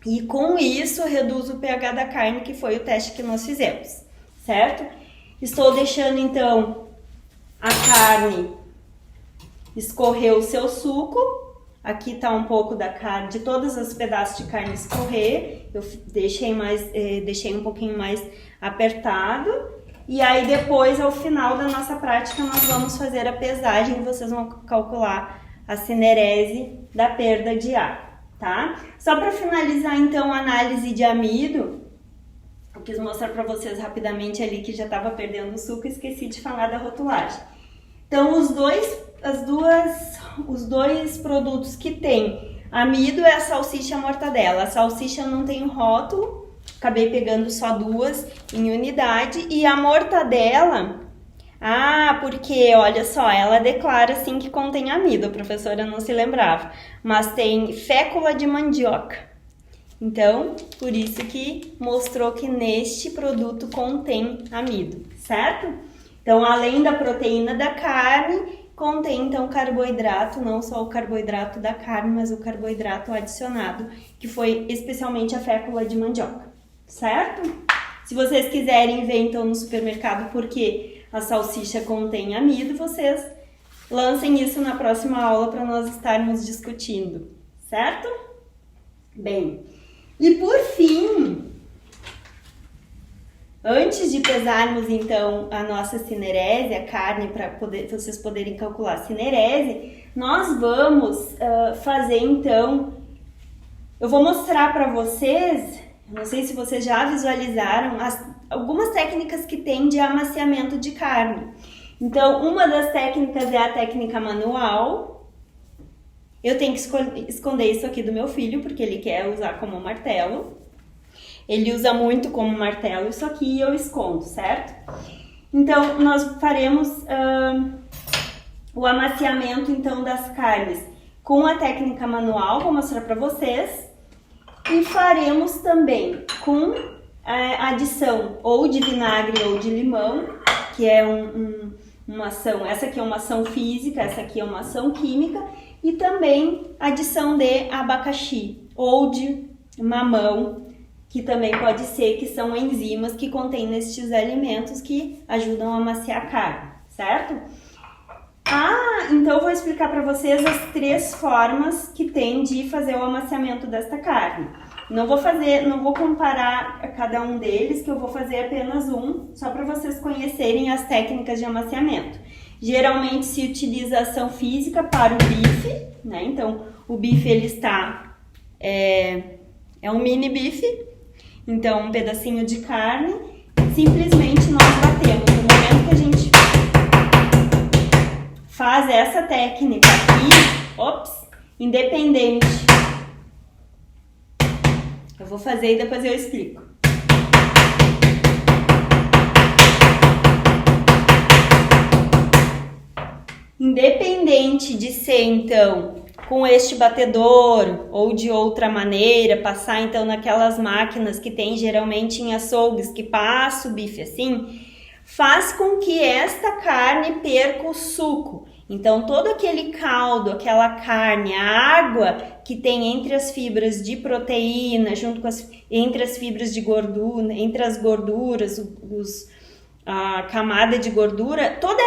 e com isso reduz o pH da carne, que foi o teste que nós fizemos, certo? Estou deixando então a carne escorrer o seu suco. Aqui tá um pouco da carne, de todos os pedaços de carne escorrer. Eu deixei um pouquinho mais apertado. E aí depois, ao final da nossa prática, nós vamos fazer a pesagem e vocês vão calcular a cinerese da perda de ar, tá? Só para finalizar então a análise de amido, eu quis mostrar para vocês rapidamente ali que já estava perdendo o suco e esqueci de falar da rotulagem. Então, os dois produtos que tem amido é a salsicha e a mortadela. A salsicha não tem rótulo, acabei pegando só duas em unidade. E a mortadela, porque, olha só, ela declara assim que contém amido, a professora não se lembrava, mas tem fécula de mandioca. Então, por isso que mostrou que neste produto contém amido, certo? Então, além da proteína da carne, contém então carboidrato, não só o carboidrato da carne, mas o carboidrato adicionado, que foi especialmente a fécula de mandioca, certo? Se vocês quiserem ver então no supermercado porque a salsicha contém amido, vocês lancem isso na próxima aula para nós estarmos discutindo, certo? Bem, e por fim, antes de pesarmos então a nossa cinerese, a carne, para vocês poderem calcular a cinerese, nós vamos fazer então, eu vou mostrar para vocês, não sei se vocês já visualizaram, algumas técnicas que tem de amaciamento de carne. Então, uma das técnicas é a técnica manual. Eu tenho que esconder isso aqui do meu filho, porque ele quer usar como martelo. Ele usa muito como martelo isso aqui e eu escondo, certo? Então, nós faremos o amaciamento então das carnes com a técnica manual, vou mostrar para vocês. E faremos também com adição ou de vinagre ou de limão, que é uma ação, essa aqui é uma ação física, essa aqui é uma ação química, e também adição de abacaxi ou de mamão, que também pode ser, que são enzimas que contêm nestes alimentos que ajudam a amaciar a carne, certo? Então eu vou explicar para vocês as 3 formas que tem de fazer o amaciamento desta carne. Não vou comparar cada um deles, que eu vou fazer apenas um, só para vocês conhecerem as técnicas de amaciamento. Geralmente se utiliza ação física para o bife, né? Então o bife ele está é um mini bife, então um pedacinho de carne, simplesmente nós batemos. No momento que a gente faz essa técnica aqui, independente. Eu vou fazer e depois eu explico. Independente de ser então com este batedor ou de outra maneira, passar então naquelas máquinas que tem geralmente em açougues que passa o bife assim, faz com que esta carne perca o suco. Então todo aquele caldo, aquela carne, a água que tem entre as fibras de proteína, junto com entre as fibras de gordura, entre as gorduras, a camada de gordura, toda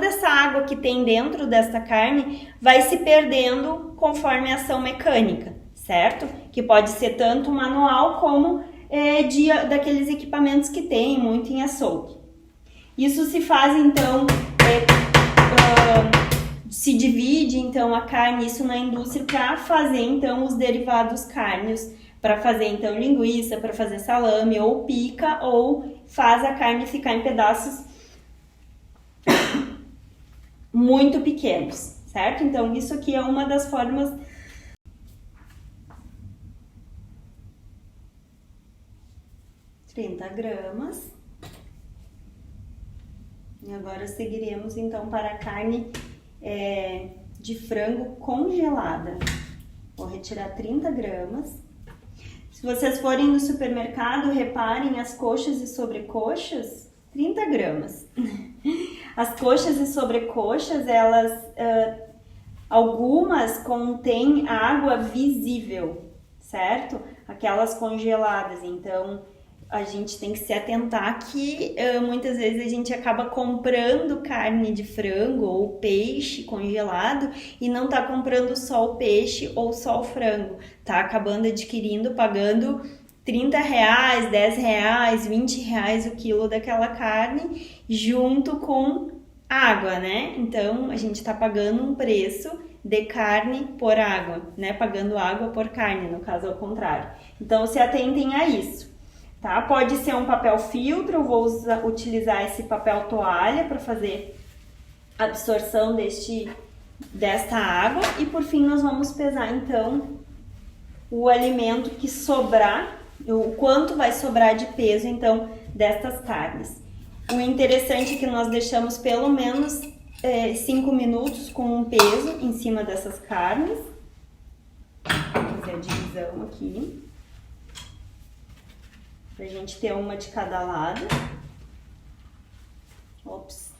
essa água que tem dentro desta carne vai se perdendo conforme a ação mecânica, certo? Que pode ser tanto manual como daqueles equipamentos que tem muito em açougue. Isso se faz então, se divide então a carne, isso na indústria, para fazer então os derivados cárneos, para fazer então linguiça, para fazer salame, ou pica, ou faz a carne ficar em pedaços muito pequenos, certo? Então isso aqui é uma das formas. £30. E agora seguiremos então para a carne de frango congelada. Vou retirar 30 gramas. Se vocês forem no supermercado, reparem as coxas e sobrecoxas, 30 gramas. As coxas e sobrecoxas, elas, algumas contêm água visível, certo? Aquelas congeladas, então a gente tem que se atentar que muitas vezes a gente acaba comprando carne de frango ou peixe congelado e não tá comprando só o peixe ou só o frango. Tá acabando adquirindo, pagando R$30, R$10, R$20 o quilo daquela carne junto com água, né? Então a gente tá pagando um preço de carne por água, né? Pagando água por carne, no caso ao contrário. Então se atentem a isso. Tá? Pode ser um papel filtro, eu vou utilizar esse papel toalha para fazer a absorção desta água. E por fim nós vamos pesar então o alimento que sobrar, o quanto vai sobrar de peso então destas carnes. O interessante é que nós deixamos pelo menos 5 minutos com um peso em cima dessas carnes. Vou fazer a divisão aqui, pra gente ter uma de cada lado. Ops.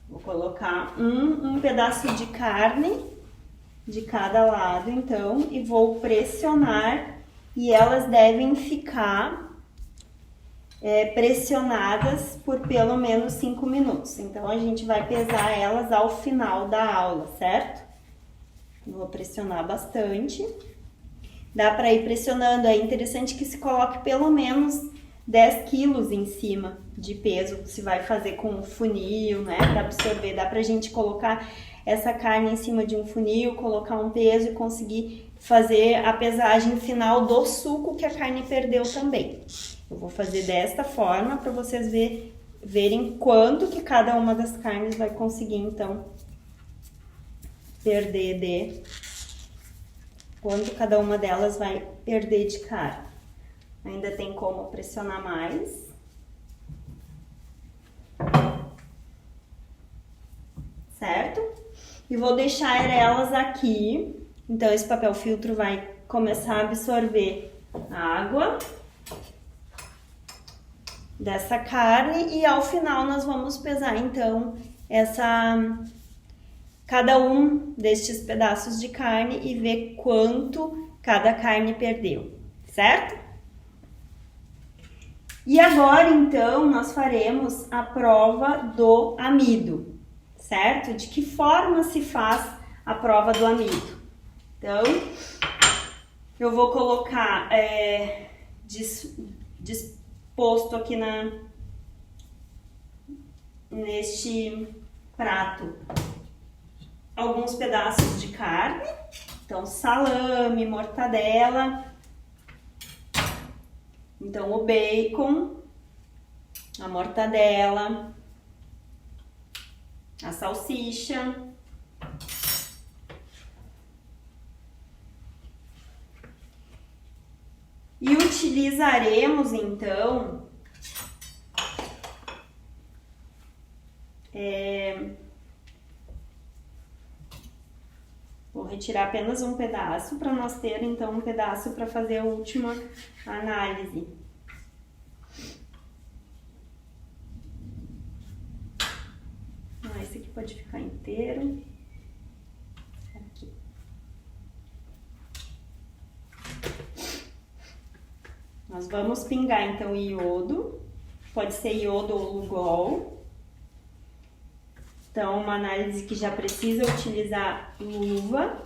Vou colocar um pedaço de carne de cada lado, então, e vou pressionar, e elas devem ficar pressionadas por pelo menos 5 minutos. Então a gente vai pesar elas ao final da aula, certo? Vou pressionar bastante. Dá para ir pressionando, é interessante que se coloque pelo menos 10 quilos em cima de peso, se vai fazer com um funil, né, para absorver. Dá pra gente colocar essa carne em cima de um funil, colocar um peso e conseguir fazer a pesagem final do suco que a carne perdeu também. Eu vou fazer desta forma para vocês verem verem quanto que cada uma das carnes vai conseguir, então, quanto cada uma delas vai perder de carne. Ainda tem como pressionar mais. Certo? E vou deixar elas aqui. Então, esse papel filtro vai começar a absorver a água dessa carne e ao final nós vamos pesar, então, cada um destes pedaços de carne e ver quanto cada carne perdeu, certo? E agora, então, nós faremos a prova do amido, certo? De que forma se faz a prova do amido? Então, eu vou colocar disposto aqui neste prato alguns pedaços de carne. Então, salame, mortadela. Então, o bacon, a mortadela, a salsicha. E utilizaremos, então, vou retirar apenas um pedaço para nós ter, então, um pedaço para fazer a última análise. Esse aqui pode ficar inteiro. Aqui. Nós vamos pingar, então, iodo. Pode ser iodo ou Lugol. Então, uma análise que já precisa utilizar luva.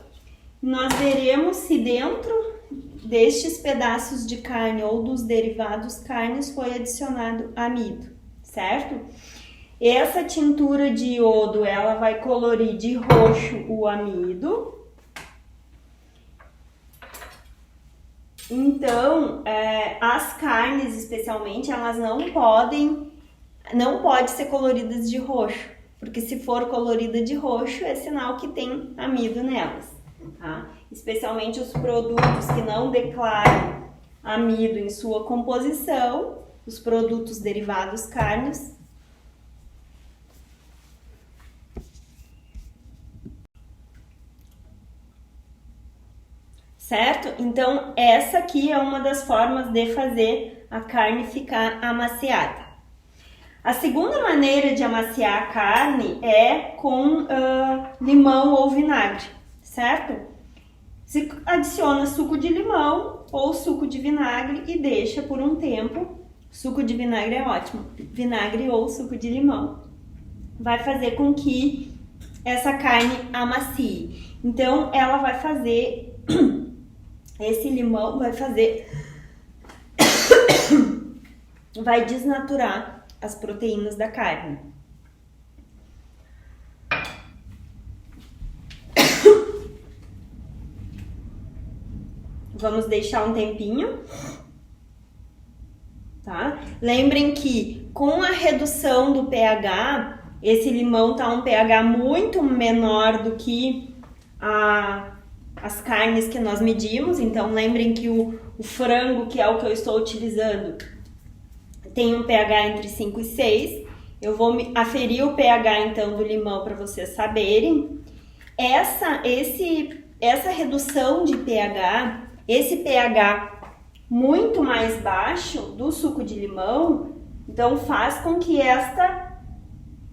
Nós veremos se dentro destes pedaços de carne ou dos derivados carnes foi adicionado amido, certo? Essa tintura de iodo, ela vai colorir de roxo o amido. Então, as carnes, especialmente, elas não podem ser coloridas de roxo, porque se for colorida de roxo, é sinal que tem amido nelas, tá? Especialmente os produtos que não declaram amido em sua composição, os produtos derivados carnes. Certo? Então, essa aqui é uma das formas de fazer a carne ficar amaciada. A segunda maneira de amaciar a carne é com limão ou vinagre, certo? Se adiciona suco de limão ou suco de vinagre e deixa por um tempo. Suco de vinagre é ótimo, vinagre ou suco de limão. Vai fazer com que essa carne amacie. Então, ela vai fazer... Esse limão vai desnaturar as proteínas da carne. Vamos deixar um tempinho, tá? Lembrem que com a redução do pH, esse limão tá um pH muito menor do que as carnes que nós medimos. Então, lembrem que o frango, que é o que eu estou utilizando, tem um pH entre 5 e 6. Eu vou aferir o pH, então, do limão para vocês saberem. Essa redução de pH, esse pH muito mais baixo do suco de limão, então, faz com que esta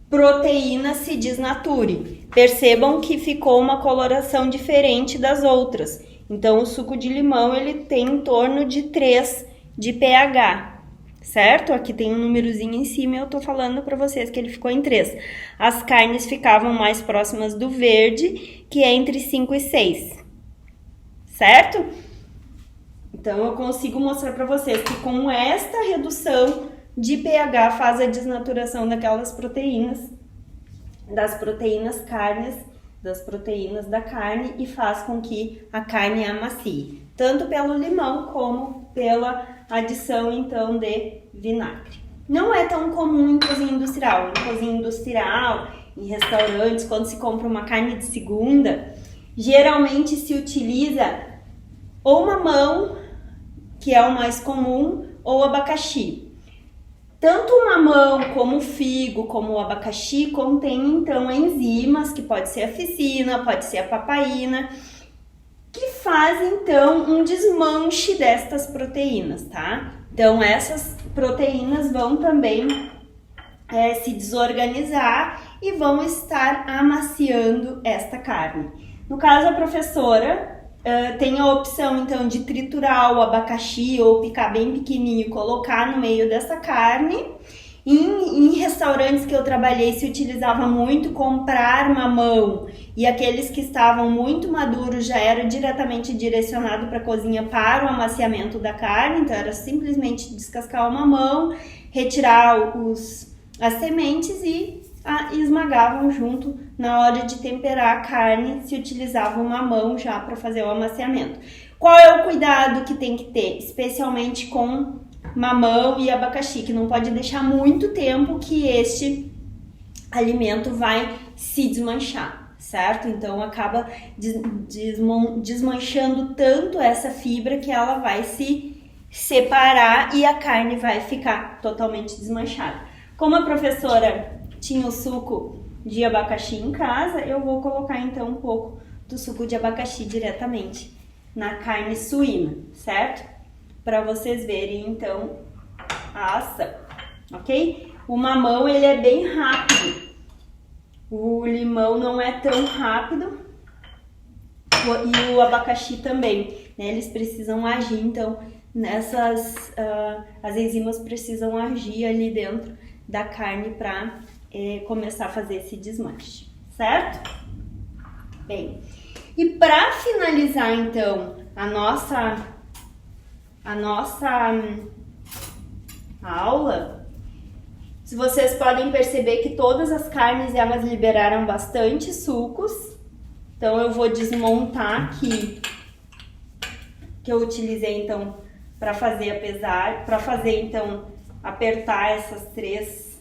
proteína se desnature. Percebam que ficou uma coloração diferente das outras. Então, o suco de limão, ele tem em torno de 3 de pH, certo? Aqui tem um númerozinho em cima e eu tô falando para vocês que ele ficou em 3. As carnes ficavam mais próximas do verde, que é entre 5 e 6, certo? Então, eu consigo mostrar para vocês que com esta redução de pH faz a desnaturação daquelas proteínas, das proteínas da carne e faz com que a carne amacie, tanto pelo limão como pela adição, então, de vinagre. não é tão comum em cozinha industrial. Em cozinha industrial, em restaurantes, quando se compra uma carne de segunda, geralmente se utiliza ou mamão, que é o mais comum, ou abacaxi. Tanto o mamão, como o figo, como o abacaxi contém então enzimas, que pode ser a ficina, pode ser a papaina, que fazem então um desmanche destas proteínas, tá? Então essas proteínas vão também se desorganizar e vão estar amaciando esta carne. No caso, a professora tem a opção então de triturar o abacaxi ou picar bem pequenininho e colocar no meio dessa carne. Em restaurantes que eu trabalhei se utilizava muito comprar mamão, e aqueles que estavam muito maduros já era diretamente direcionado para a cozinha para o amaciamento da carne, então era simplesmente descascar o mamão, retirar as sementes e esmagavam junto. Na hora de temperar a carne se utilizava o mamão já para fazer o amaciamento. Qual é o cuidado que tem que ter, especialmente com mamão e abacaxi, que não pode deixar muito tempo que este alimento vai se desmanchar, certo? Então acaba desmanchando tanto essa fibra que ela vai se separar e a carne vai ficar totalmente desmanchada. Como a professora tinha o suco de abacaxi em casa, eu vou colocar então um pouco do suco de abacaxi diretamente na carne suína, certo? Para vocês verem então a ação, ok? O mamão ele é bem rápido, o limão não é tão rápido e o abacaxi também, né? Eles precisam agir, então as enzimas precisam agir ali dentro da carne para começar a fazer esse desmanche, certo? Bem, e para finalizar então a nossa aula, se vocês podem perceber que todas as carnes elas liberaram bastante sucos, então eu vou desmontar aqui que eu utilizei então para fazer então apertar essas três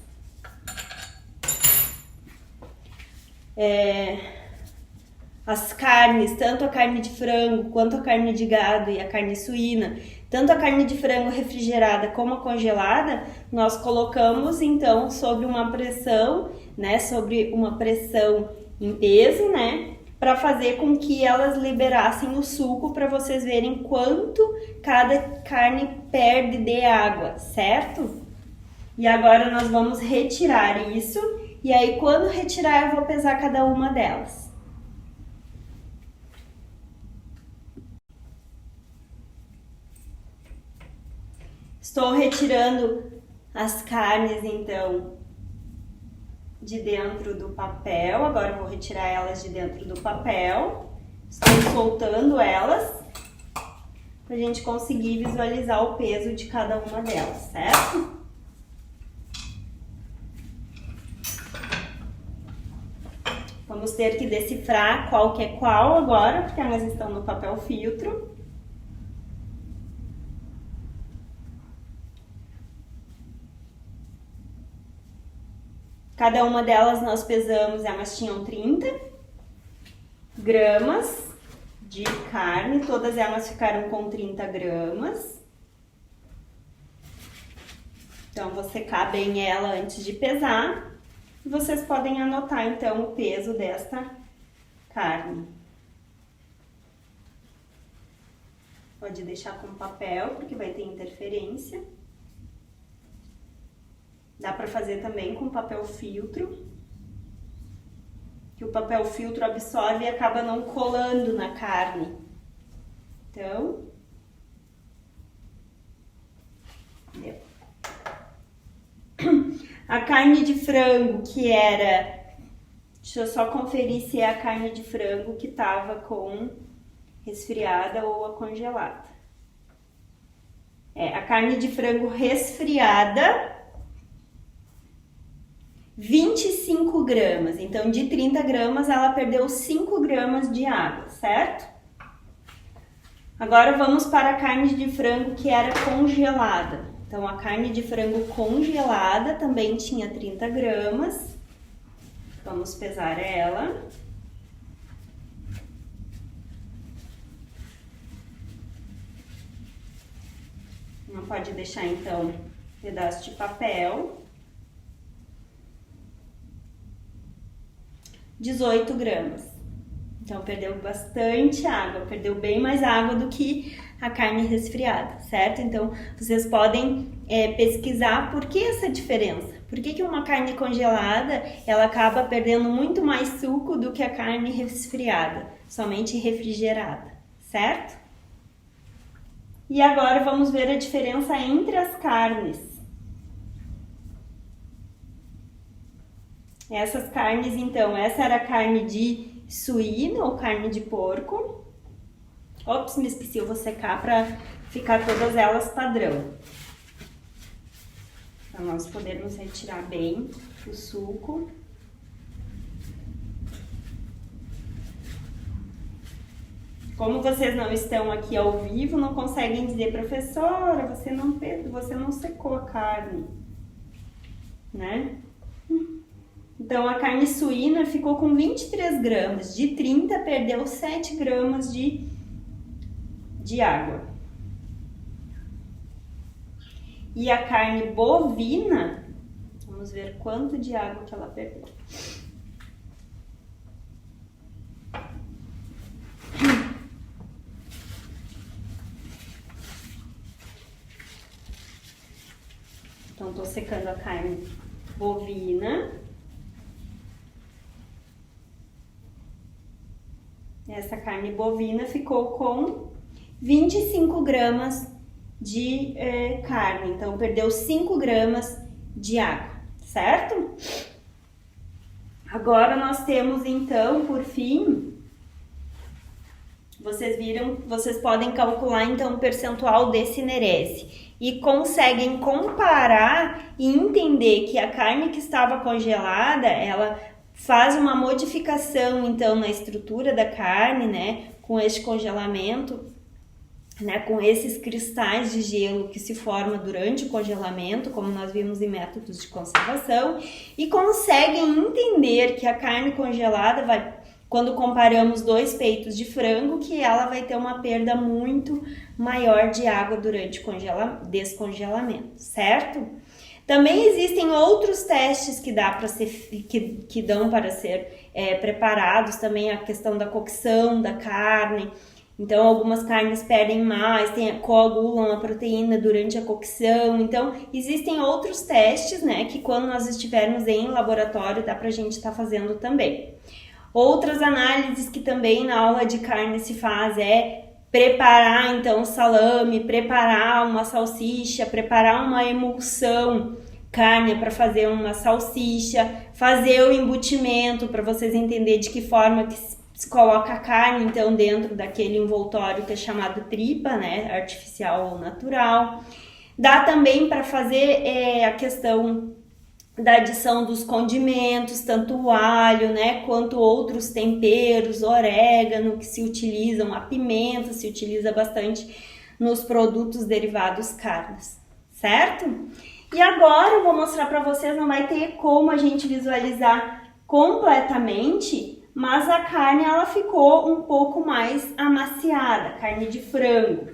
as carnes, tanto a carne de frango quanto a carne de gado e a carne suína, tanto a carne de frango refrigerada como a congelada, nós colocamos então sobre uma pressão, né, sobre uma pressão em peso, né, para fazer com que elas liberassem o suco, para vocês verem quanto cada carne perde de água, certo? E agora nós vamos retirar isso, e aí quando retirar eu vou pesar cada uma delas. Estou retirando as carnes, então, de dentro do papel. Agora eu vou retirar elas de dentro do papel. Estou soltando elas para a gente conseguir visualizar o peso de cada uma delas, certo? Vamos ter que decifrar qual que é qual agora, porque elas estão no papel filtro. Cada uma delas nós pesamos, elas tinham 30 gramas de carne, todas elas ficaram com 30 gramas. Então, vou secar bem ela antes de pesar. E vocês podem anotar, então, o peso desta carne. Pode deixar com papel, porque vai ter interferência. Dá para fazer também com papel filtro, que o papel filtro absorve e acaba não colando na carne. Então, deu. A carne de frango que era... Deixa eu só conferir se é a carne de frango que estava com resfriada ou a congelada. A carne de frango resfriada... 25 gramas, então de 30 gramas ela perdeu 5 gramas de água, certo? Agora vamos para a carne de frango que era congelada. Então, a carne de frango congelada também tinha 30 gramas. Vamos pesar ela. Não pode deixar, então, pedaço de papel. 18 gramas. Então, perdeu bastante água, perdeu bem mais água do que a carne resfriada, certo? Então, vocês podem pesquisar por que essa diferença. Por que uma carne congelada, ela acaba perdendo muito mais suco do que a carne resfriada, somente refrigerada, certo? E agora vamos ver a diferença entre as carnes. Essas carnes, então, essa era a carne de suíno ou carne de porco. Ops, me esqueci, eu vou secar para ficar todas elas padrão. Para nós podermos retirar bem o suco. Como vocês não estão aqui ao vivo, não conseguem dizer, professora, você não secou a carne, né? Então, a carne suína ficou com 23 gramas, de 30 perdeu 7 gramas de água. E a carne bovina, vamos ver quanto de água que ela perdeu. Então, tô secando a carne bovina. Essa carne bovina ficou com 25 gramas de carne, então perdeu 5 gramas de água, certo? Agora nós temos então, por fim, vocês podem calcular então o percentual de cinerese e conseguem comparar e entender que a carne que estava congelada, ela faz uma modificação então na estrutura da carne, né, com este congelamento, né, com esses cristais de gelo que se formam durante o congelamento, como nós vimos em métodos de conservação, e conseguem entender que a carne congelada vai, quando comparamos 2 peitos de frango, que ela vai ter uma perda muito maior de água durante o descongelamento, certo? Também existem outros testes que dão para ser preparados, também a questão da cocção da carne. Então, algumas carnes perdem mais, coagulam a proteína durante a cocção. Então, existem outros testes, né, que quando nós estivermos em laboratório, dá pra gente estar fazendo também. Outras análises que também na aula de carne se faz preparar, então, salame, preparar uma salsicha, preparar uma emulsão carne para fazer uma salsicha, fazer o embutimento para vocês entenderem de que forma que se coloca a carne, então, dentro daquele envoltório que é chamado tripa, né, artificial ou natural. Dá também para fazer a questão da adição dos condimentos, tanto o alho, né, quanto outros temperos, orégano, que se utilizam, a pimenta se utiliza bastante nos produtos derivados carnes, certo? E agora eu vou mostrar para vocês, não vai ter como a gente visualizar completamente, mas a carne ela ficou um pouco mais amaciada, carne de frango,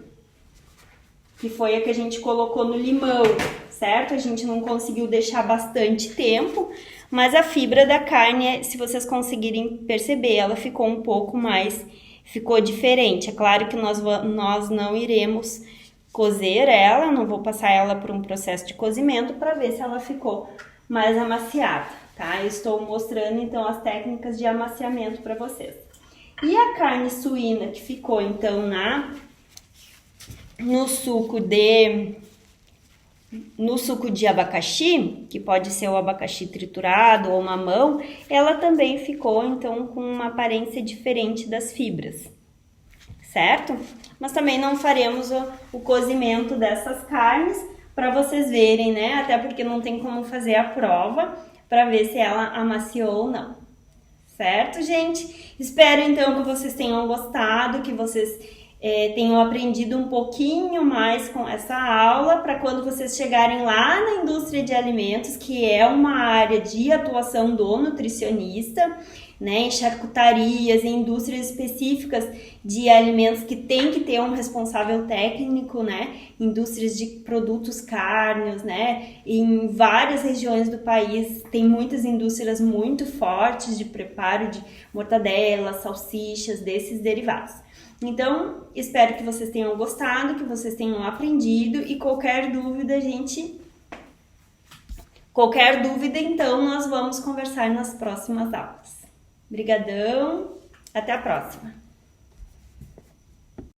que foi a que a gente colocou no limão, certo? A gente não conseguiu deixar bastante tempo, mas a fibra da carne, se vocês conseguirem perceber, ela ficou um pouco mais, ficou diferente. É claro que nós não iremos cozer ela, não vou passar ela por um processo de cozimento para ver se ela ficou mais amaciada, tá? Eu estou mostrando então as técnicas de amaciamento para vocês. E a carne suína que ficou então no suco de abacaxi, que pode ser o abacaxi triturado ou mamão, ela também ficou então com uma aparência diferente das fibras, certo? Mas também não faremos o cozimento dessas carnes para vocês verem, né? Até porque não tem como fazer a prova para ver se ela amaciou ou não, certo, gente? Espero então que vocês tenham gostado, que vocês tenham aprendido um pouquinho mais com essa aula, para quando vocês chegarem lá na indústria de alimentos, que é uma área de atuação do nutricionista, né, em charcutarias, em indústrias específicas de alimentos que tem que ter um responsável técnico, né, indústrias de produtos cárneos, né, em várias regiões do país tem muitas indústrias muito fortes de preparo de mortadela, salsichas, desses derivados. Então, espero que vocês tenham gostado, que vocês tenham aprendido, e qualquer dúvida, então, nós vamos conversar nas próximas aulas. Obrigadão, até a próxima!